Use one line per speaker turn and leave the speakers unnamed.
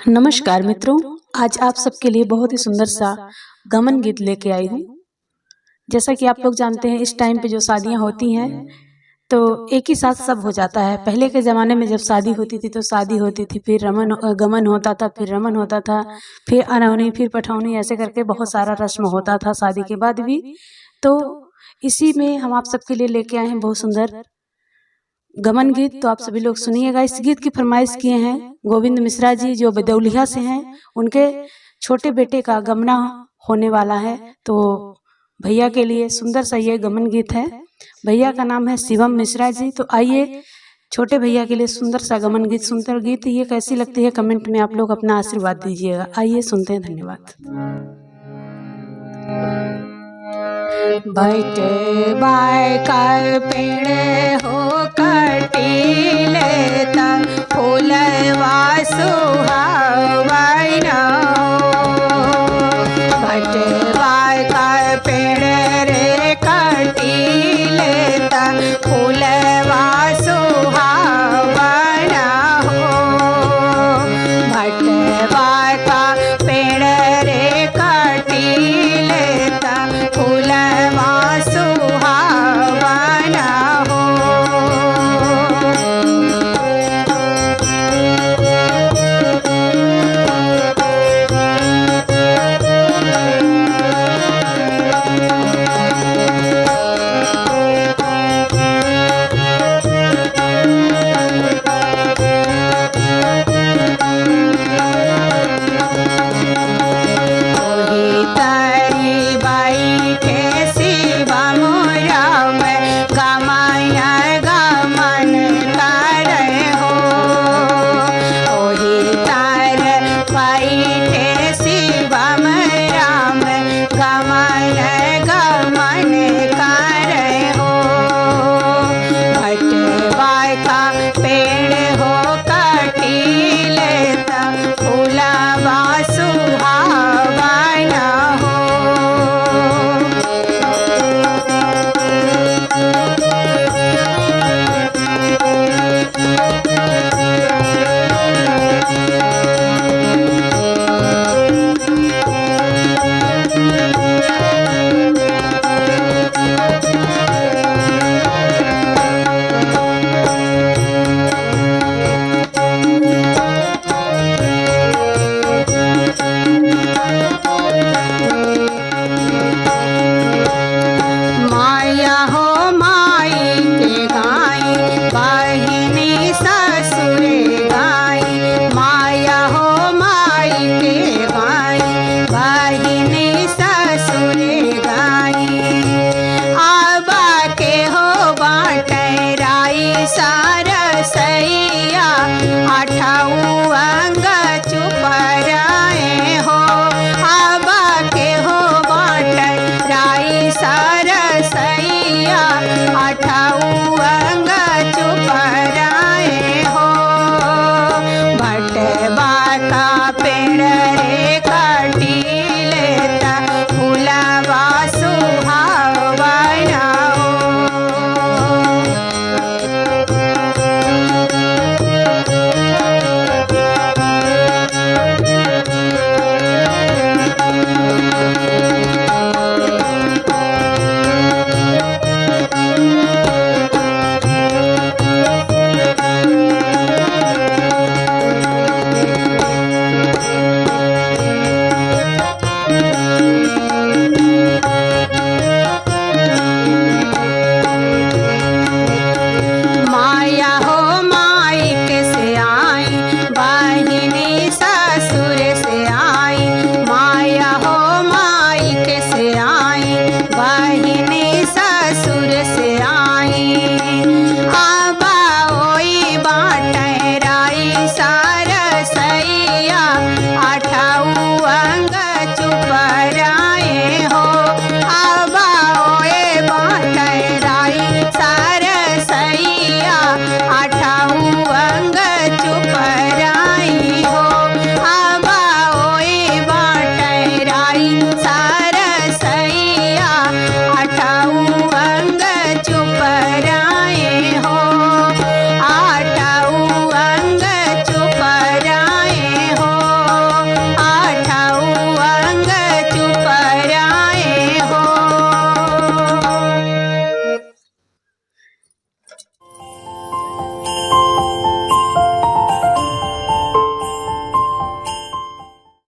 नमस्कार मित्रों, आज आप सबके लिए बहुत ही सुंदर सा गमन गीत लेके आई हूँ। जैसा कि आप लोग जानते हैं, इस टाइम पे जो शादियाँ होती हैं तो एक ही साथ सब हो जाता है। पहले के ज़माने में जब शादी होती थी तो शादी होती थी, फिर गमन होता था, फिर रमन होता था, फिर अनहोनी, फिर पठौनी, ऐसे करके बहुत सारा रस्म होता था शादी के बाद भी। तो इसी में हम आप सबके लिए लेके आए हैं बहुत सुंदर गमन गीत। तो आप सभी लोग सुनिएगा। इस गीत की फरमाइश किए हैं गोविंद मिश्रा जी, जो बदौलिया से हैं। उनके छोटे बेटे का गमना होने वाला है, तो भैया के लिए सुंदर सा ये गमन गीत है। भैया का नाम है शिवम मिश्रा जी। तो आइए छोटे भैया के लिए सुंदर सा गमन गीत, सुंदर गीत ये कैसी लगती है कमेंट में आप लोग अपना आशीर्वाद दीजिएगा। आइए सुनते हैं। धन्यवाद।
बैठे बाय कर पेड़ हो कटीले त फूलवा सुहावन बैठे बाय कर पेड़ रे कटीले त फूलवा सुहावन बैठे बाय का पेड़ रे कटीले त फूलवा सुहावन सारसैया आठाऊ अंग चुपराए हो आबा के हो बाट राई सा